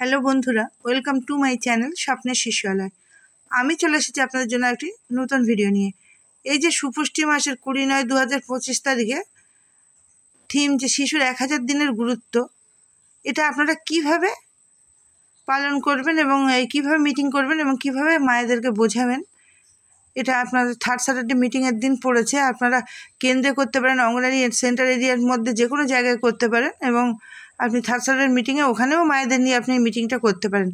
Hello বন্ধুরা, welcome to my channel স্বপ্নের শিশুয়ালয়। আমি চলে এসেছি আপনাদের জন্য একটি নতুন ভিডিও নিয়ে। এই যে সুপুষ্টি মাসের 20/9/2025 তারিখে থিম যে শিশুর 1000 দিনের গুরুত্ব, এটা আপনারা কিভাবে পালন করবেন এবং কিভাবে মিটিং করবেন এবং কিভাবে মায়েদেরকে বোঝাবেন, এটা আপনাদের থার্ড স্যাটারডে মিটিংয়ের দিন পড়েছে। আপনারা কেন্দ্রে করতে পারেন, অঙ্গনারী সেন্টার এরিয়ার মধ্যে যে কোনো জায়গায় করতে পারেন এবং আপনি থার্ড স্যাটারডে মিটিংয়ে ওখানেও মায়েদের নিয়ে আপনি মিটিংটা করতে পারেন।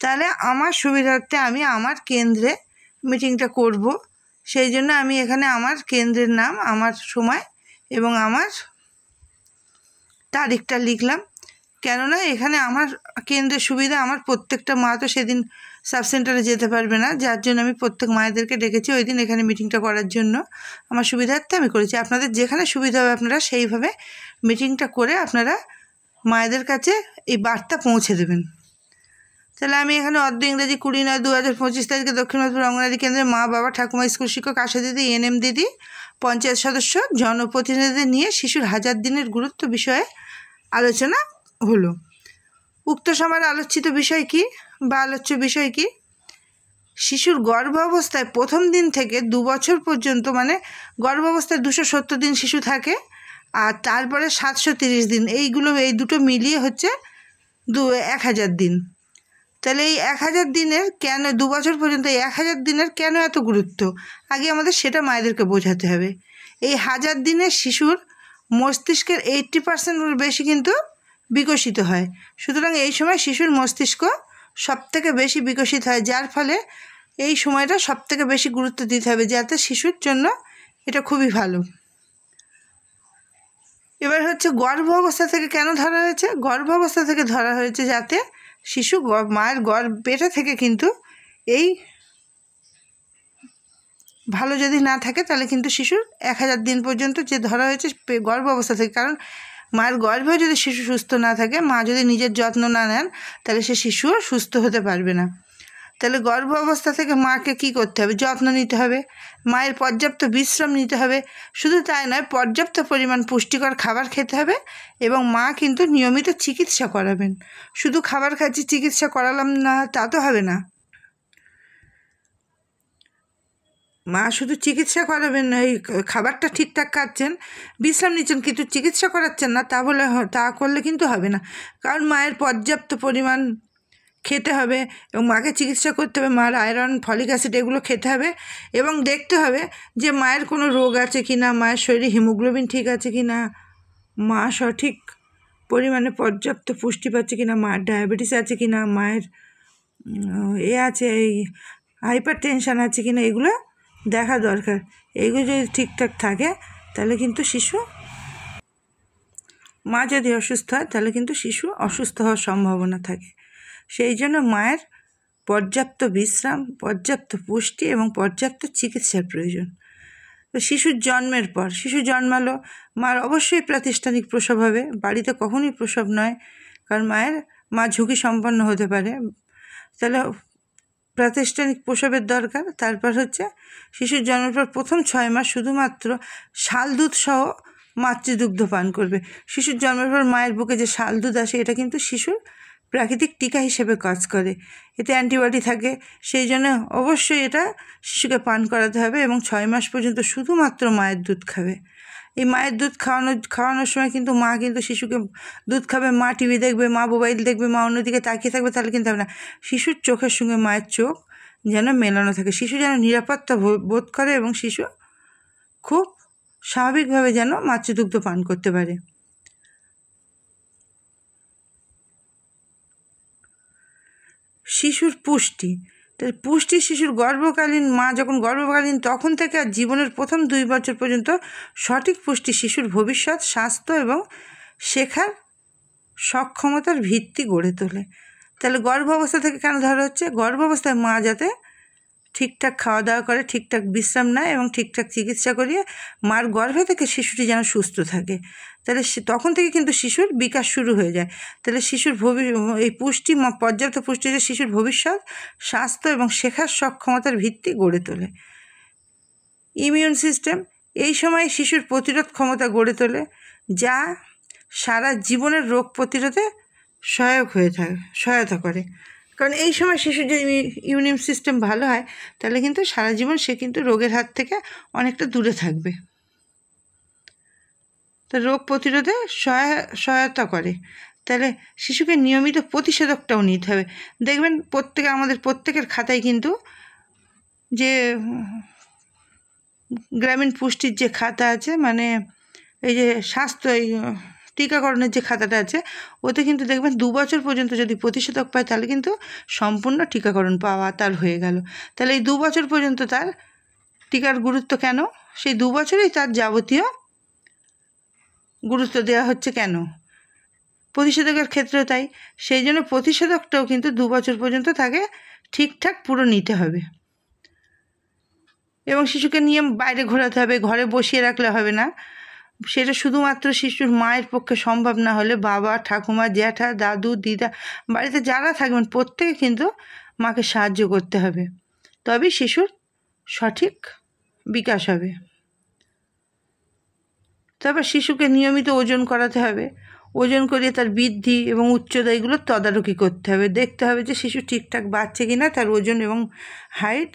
তাহলে আমার সুবিধার্থে আমি আমার কেন্দ্রে মিটিংটা করব, সেই জন্য আমি এখানে আমার কেন্দ্রের নাম, আমার সময় এবং আমার তারিখটা লিখলাম। কেননা এখানে আমার কেন্দ্রের সুবিধা, আমার প্রত্যেকটা মা তো সেদিন সাব সেন্টারে যেতে পারবে না, যার জন্য আমি প্রত্যেক মায়েদেরকে ডেকেছি ওই দিন এখানে মিটিংটা করার জন্য। আমার সুবিধার্থে আমি করেছি। আপনাদের যেখানে সুবিধা হবে আপনারা সেইভাবে মিটিংটা করে আপনারা মায়েদের কাছে এই বার্তা পৌঁছে দেবেন। তাহলে আমি এখানে অর্ধ ইংরেজি 20/9/2025 তারিখে দক্ষিণ মেদিনীপুর অঙ্গনারী কেন্দ্রে মা, বাবা, ঠাকুমা, স্কুল শিক্ষক, আশা দিদি, এনএম দিদি, পঞ্চায়েত সদস্য, জনপ্রতিনিধিদের নিয়ে শিশুর 1000 দিনের গুরুত্ব বিষয়ে আলোচনা হলো। উক্ত সভার আলোচিত বিষয় কি বা আলোচ্য বিষয় কি? শিশুর গর্ভাবস্থায় প্রথম দিন থেকে 2 বছর পর্যন্ত, মানে গর্ভাবস্থায় 270 দিন শিশু থাকে, আর তারপরে 730 দিন, এই দুটো মিলিয়ে হচ্ছে 1000 দিন। তাহলে এই 1000 দিনের কেন 2 বছর পর্যন্ত এই 1000 দিনের কেন এত গুরুত্ব, আগে আমাদের সেটা মায়েদেরকে বোঝাতে হবে। এই 1000 দিনের শিশুর মস্তিষ্কের 80% বেশি কিন্তু বিকশিত হয়। সুতরাং এই সময় শিশুর মস্তিষ্ক সবথেকে বেশি বিকশিত হয়, যার ফলে এই সময়টা সবথেকে বেশি গুরুত্ব দিতে হবে, যাতে শিশুর জন্য এটা খুবই ভালো। এবার হচ্ছে গর্ভ অবস্থা থেকে কেন ধরা হয়েছে? গর্ভ অবস্থা থেকে ধরা হয়েছে যাতে শিশু মায়ের পেটে থেকে কিন্তু এই ভালো যদি না থাকে তাহলে কিন্তু শিশুর 1000 দিন পর্যন্ত যে ধরা হয়েছে গর্ভ অবস্থা থেকে, কারণ মায়ের গর্ভেও যদি শিশু সুস্থ না থাকে, মা যদি নিজের যত্ন না নেন, তাহলে সে শিশুও সুস্থ হতে পারবে না। তাহলে গর্ভ অবস্থা থেকে মাকে কী করতে হবে? যত্ন নিতে হবে, মায়ের পর্যাপ্ত বিশ্রাম নিতে হবে। শুধু তাই নয়, পর্যাপ্ত পরিমাণ পুষ্টিকর খাবার খেতে হবে এবং মা কিন্তু নিয়মিত চিকিৎসা করাবেন। শুধু খাবার খাচ্ছি, চিকিৎসা করালাম না, তা তো হবে না। মা শুধু চিকিৎসা করাবেন, এই খাবারটা ঠিকঠাক খাচ্ছেন, বিশ্রাম নিচ্ছেন, কিন্তু চিকিৎসা করাচ্ছেন না, তা করলে কিন্তু হবে না। কারণ মায়ের পর্যাপ্ত পরিমাণ খেতে হবে এবং মাকে চিকিৎসা করতে হবে। মার আয়রন, ফলিক অ্যাসিড এগুলো খেতে হবে এবং দেখতে হবে যে মায়ের কোনো রোগ আছে কি না, মায়ের শরীরে হিমোগ্লোবিন ঠিক আছে কি না, মা সঠিক পরিমাণে পর্যাপ্ত পুষ্টি পাচ্ছে কি না, মায়ের ডায়াবেটিস আছে কি না, মায়ের আছে এই হাইপার টেনশান আছে কি না, এগুলো দেখা দরকার। এইগুলো যদি ঠিকঠাক থাকে তাহলে কিন্তু মা যদি অসুস্থ হয় তাহলে কিন্তু শিশু অসুস্থ হওয়ার সম্ভাবনা থাকে। সেই জন্য মায়ের পর্যাপ্ত বিশ্রাম, পর্যাপ্ত পুষ্টি এবং পর্যাপ্ত চিকিৎসার প্রয়োজন। তো শিশুর জন্মের পর, শিশু জন্মালো, মার অবশ্যই প্রাতিষ্ঠানিক প্রসব হবে, বাড়িতে কখনোই প্রসব নয়, কারণ মা ঝুঁকি সম্পন্ন হতে পারে। তাহলে প্রাতিষ্ঠানিক প্রসবের দরকার। তারপর হচ্ছে শিশুর জন্মের পর প্রথম 6 মাস শুধুমাত্র শাল দুধ সহ মাতৃদুগ্ধ পান করবে। শিশুর জন্মের পর মায়ের বুকে যে শাল দুধ আসে, এটা কিন্তু শিশুর প্রাকৃতিক টিকা হিসেবে কাজ করে, এতে অ্যান্টিবডি থাকে, সেই জন্য অবশ্যই এটা শিশুকে পান করাতে হবে এবং 6 মাস পর্যন্ত শুধুমাত্র মায়ের দুধ খাবে। এই মায়ের দুধ খাওয়ানোর সময় কিন্তু মা কিন্তু শিশুকে দুধ খাবে, মা টিভি দেখবে, মা মোবাইল দেখবে, মা অন্যদিকে তাকিয়ে থাকবে, তাহলে কিন্তু হবে না। শিশুর চোখের সঙ্গে মায়ের চোখ যেন মেলানো থাকে, শিশু যেন নিরাপত্তা বোধ করে এবং শিশু খুব স্বাভাবিকভাবে যেন মাতৃদুগ্ধ পান করতে পারে। শিশুর পুষ্টি, তাই পুষ্টি শিশুর মা যখন গর্ভকালীন তখন থেকে আর জীবনের প্রথম 2 বছর পর্যন্ত সঠিক পুষ্টি শিশুর ভবিষ্যৎ স্বাস্থ্য এবং শেখার সক্ষমতার ভিত্তি গড়ে তোলে। তাহলে গর্ভ অবস্থা থেকে কেন ধরা হচ্ছে? গর্ভ অবস্থায় মা যাতে ঠিকঠাক খাওয়া দাওয়া করে, ঠিকঠাক বিশ্রাম নেয় এবং ঠিকঠাক চিকিৎসা করিয়ে মার গর্ভে থেকে শিশুটি যেন সুস্থ থাকে, তাহলে তখন থেকে কিন্তু শিশুর বিকাশ শুরু হয়ে যায়। তাহলে শিশুর এই পুষ্টি, পর্যাপ্ত পুষ্টি যে শিশুর ভবিষ্যৎ স্বাস্থ্য এবং শেখার সক্ষমতার ভিত্তি গড়ে তোলে। ইমিউন সিস্টেম, এই সময় শিশুর প্রতিরোধ ক্ষমতা গড়ে তোলে, যা সারা জীবনের রোগ প্রতিরোধে সহায়তা করে। কারণ এই সময় শিশুর যদি ইমিউন সিস্টেম ভালো হয় তাহলে কিন্তু সারা জীবন সে কিন্তু রোগের হাত থেকে অনেকটা দূরে থাকবে। তা রোগ প্রতিরোধে সহায়তা করে। তাহলে শিশুকে নিয়মিত প্রতিষেধকটাও নিতে হবে। দেখবেন আমাদের প্রত্যেকের খাতায় কিন্তু যে গ্রামীণ পুষ্টির যে খাতা আছে, মানে এই যে স্বাস্থ্য এই টিকাকরণের যে খাতাটা আছে, ওতে কিন্তু দেখবেন 2 বছর পর্যন্ত যদি প্রতিষেধক পায় তাহলে কিন্তু সম্পূর্ণ টিকাকরণ পাওয়া তার হয়ে গেল। তাহলে এই 2 বছর পর্যন্ত তার টিকার গুরুত্ব কেন? সেই 2 বছরেই তার যাবতীয় গুরুত্ব দেওয়া হচ্ছে। কেন? প্রতিষেধকের ক্ষেত্রেও তাই। সেই জন্য প্রতিষেধকটাও কিন্তু 2 বছর পর্যন্ত তাকে ঠিকঠাক পুরো নিতে হবে। এবং শিশুকে নিয়ে বাইরে ঘোরাতে হবে, ঘরে বসিয়ে রাখলে হবে না। সেটা শুধুমাত্র শিশুর মায়ের পক্ষে সম্ভব না হলে বাবা, ঠাকুমা, জ্যাঠা, দাদু, দিদা, বাড়িতে যারা থাকবেন প্রত্যেকে কিন্তু মাকে সাহায্য করতে হবে, তবেই শিশুর সঠিক বিকাশ হবে। তারপর শিশুকে নিয়মিত ওজন করাতে হবে। ওজন করিয়ে তার বৃদ্ধি এবং উচ্চতা এগুলো তদারকি করতে হবে। দেখতে হবে যে শিশু ঠিকঠাক বাড়ছে কি না, তার ওজন এবং হাইট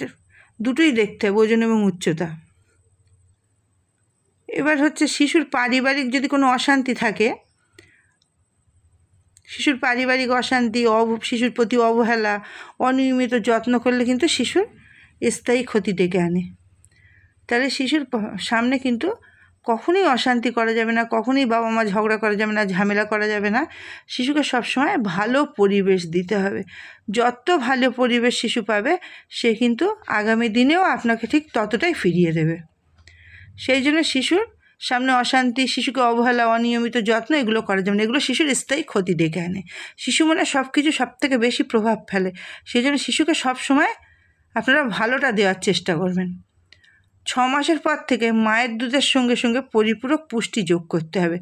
দুটোই দেখতে হবে, ওজন এবং উচ্চতা। এবার হচ্ছে শিশুর পারিবারিক যদি কোনো অশান্তি থাকে, শিশুর পারিবারিক অশান্তি, শিশুর প্রতি অবহেলা, অনিয়মিত যত্ন করলে কিন্তু শিশুর স্থায়ী ক্ষতি ডেকে আনে। তাহলে শিশুর সামনে কিন্তু কখনোই অশান্তি করা যাবে না, কখনোই বাবা মা ঝগড়া করা যাবে না, ঝামেলা করা যাবে না। শিশুকে সবসময় ভালো পরিবেশ দিতে হবে। যত ভালো পরিবেশ শিশু পাবে সে কিন্তু আগামী দিনেও আপনাকে ঠিক ততটাই ফিরিয়ে দেবে। সেই জন্য শিশুর সামনে অশান্তি, শিশুকে অবহেলা, অনিয়মিত যত্ন এগুলো করা যাবে না। এগুলো শিশুর স্থায়ী ক্ষতি ডেকে আনে। শিশু মনে সব কিছু সবথেকে বেশি প্রভাব ফেলে। সেই জন্য শিশুকে সবসময় আপনারা ভালোটা দেওয়ার চেষ্টা করবেন। 6 মাসের পর থেকে মায়ের দুধের সঙ্গে সঙ্গে পরিপূরক পুষ্টি যোগ করতে হবে।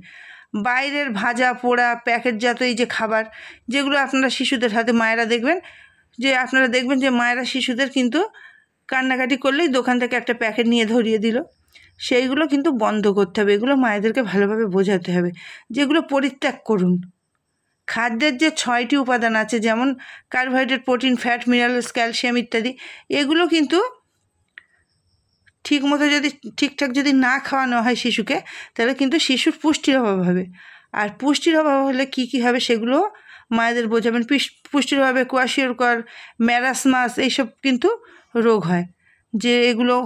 বাইরের ভাজা পোড়া প্যাকেটজাত এই যে খাবার, যেগুলো আপনারা শিশুদের হাতে মায়েরা দেখবেন যে মায়েরা শিশুদের কিন্তু কান্নাকাটি করলেই দোকান থেকে একটা প্যাকেট নিয়ে ধরিয়ে দিল, সেইগুলো কিন্তু বন্ধ করতে হবে। এগুলো মায়েদেরকে ভালোভাবে বোঝাতে হবে, যেগুলো পরিত্যাগ করুন। খাদ্যের যে 6টি উপাদান আছে, যেমন carbohydrate, protein, fat, minerals, calcium ইত্যাদি, এগুলো কিন্তু ঠিকঠাক যদি না খাওয়ানো হয় শিশুকে, তাহলে কিন্তু শিশুর পুষ্টির অভাব হবে। আর পুষ্টির অভাব হলে কী হবে সেগুলো মায়েদের বোঝাবেন। পুষ্টির অভাবে কোয়াশিওরকর, ম্যারাসমাস এইসব কিন্তু রোগ হয়, যে এগুলো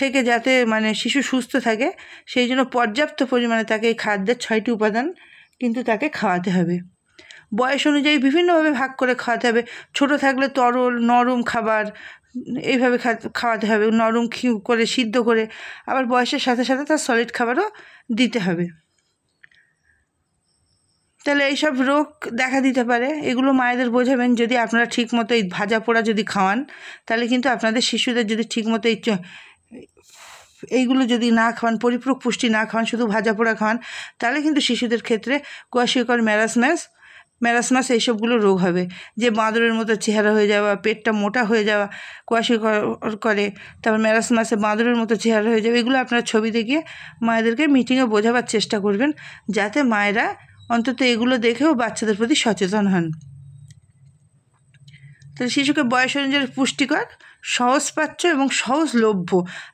থেকে যাতে মানে শিশু সুস্থ থাকে সেই জন্য পর্যাপ্ত পরিমাণে তাকে এই খাদ্যের 6টি উপাদান কিন্তু তাকে খাওয়াতে হবে। বয়স অনুযায়ী বিভিন্নভাবে ভাগ করে খাওয়াতে হবে। ছোট থাকলে তরল নরম খাবার এইভাবে খাওয়াতে হবে, নরম করে সিদ্ধ করে। আবার বয়সের সাথে সাথে তার সলিড খাবারও দিতে হবে। তাহলে এইসব রোগ দেখা দিতে পারে, এগুলো মায়েদের বোঝাবেন। যদি আপনারা ঠিকমতো এই ভাজা পোড়া যদি খাওয়ান, তাহলে কিন্তু আপনাদের শিশুদের যদি ঠিকমতো এইগুলো যদি না খাওয়ান, পরিপূরক পুষ্টি না খাওয়ান, শুধু ভাজা পোড়া খাওয়ান, তাহলে কিন্তু শিশুদের ক্ষেত্রে কোয়াশিওরকর, ম্যারাসমাস এইসবগুলো রোগ হবে। যে বাঁদরের মতো চেহারা হয়ে যাওয়া, পেটটা মোটা হয়ে যাওয়া কোয়াশিওরকর করে, তারপর ম্যারাসমাসে বাঁদরের মতো চেহারা হয়ে যাবে। এগুলো আপনারা ছবি দেখিয়ে মায়েদেরকে মিটিংয়ে বোঝাবার চেষ্টা করবেন, যাতে মায়েরা অন্তত এগুলো দেখেও বাচ্চাদের প্রতি সচেতন হন। তাহলে শিশুকে বয়স অনুযায়ী পুষ্টিকর, সহজপাচ্য এবং সহজলভ্য,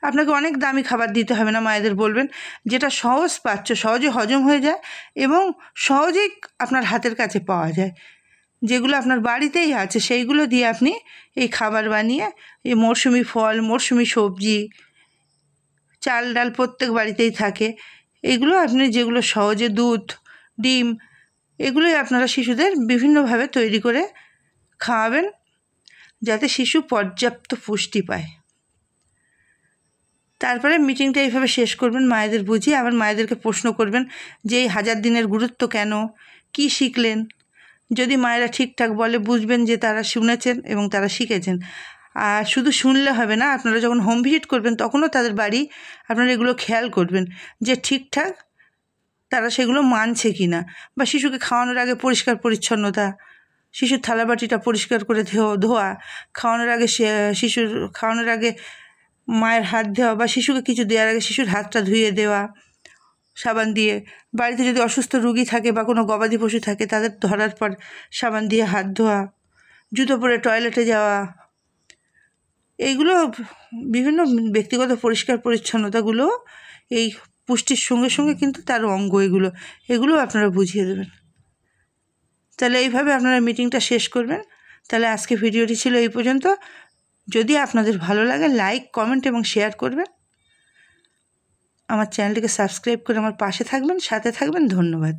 আপনাকে অনেক দামি খাবার দিতে হবে না। মায়েদের বলবেন যেটা সহজপাচ্য, সহজে হজম হয়ে যায় এবং সহজেই আপনার হাতের কাছে পাওয়া যায়, যেগুলো আপনার বাড়িতেই আছে, সেইগুলো দিয়ে আপনি এই খাবার বানিয়ে, এই মরশুমি ফল, মরশুমি সবজি, চাল ডাল প্রত্যেক বাড়িতেই থাকে, এগুলো আপনি যেগুলো সহজে, দুধ, ডিম, এগুলোই আপনারা শিশুদের বিভিন্নভাবে তৈরি করে খাওয়াবেন, যাতে শিশু পর্যাপ্ত পুষ্টি পায়। তারপরে মিটিংটা এইভাবে শেষ করবেন মায়েদের বুঝিয়ে। আবার মায়েদেরকে প্রশ্ন করবেন যে এই 1000 দিনের গুরুত্ব কেন, কি শিখলেন। যদি মায়েরা ঠিকঠাক বলে, বুঝবেন যে তারা শুনেছেন এবং তারা শিখেছেন। আর শুধু শুনলে হবে না, আপনারা যখন হোম ভিজিট করবেন তখনও তাদের বাড়ি আপনারা এগুলো খেয়াল করবেন যে ঠিকঠাক তারা সেগুলো মানছে কি না। বা শিশুকে খাওয়ানোর আগে পরিষ্কার পরিচ্ছন্নতা, শিশুর থালাবাটিটা পরিষ্কার করে ধোয়া, শিশুর খাওয়ানোর আগে মায়ের হাত দেওয়া, বা শিশুকে কিছু দেওয়ার আগে শিশুর হাতটা ধুয়ে দেওয়া, সাবান দিয়ে, বাড়িতে যদি অসুস্থ রুগী থাকে বা কোনো গবাদি পশু থাকে তাদের ধরার পর সাবান দিয়ে হাত ধোয়া, জুতো পরে টয়লেটে যাওয়া, এইগুলো বিভিন্ন ব্যক্তিগত পরিষ্কার পরিচ্ছন্নতাগুলো এই পুষ্টির সঙ্গে সঙ্গে কিন্তু তার অঙ্গ, এগুলো আপনারা বুঝিয়ে দেবেন। তাহলে এইভাবে আপনারা মিটিংটা শেষ করবেন। তাহলে আজকে ভিডিওটি ছিল এই পর্যন্ত। যদি আপনাদের ভালো লাগে লাইক, কমেন্ট এবং শেয়ার করবেন। আমার চ্যানেলটিকে সাবস্ক্রাইব করে আমার পাশে থাকবেন, সাথে থাকবেন। ধন্যবাদ।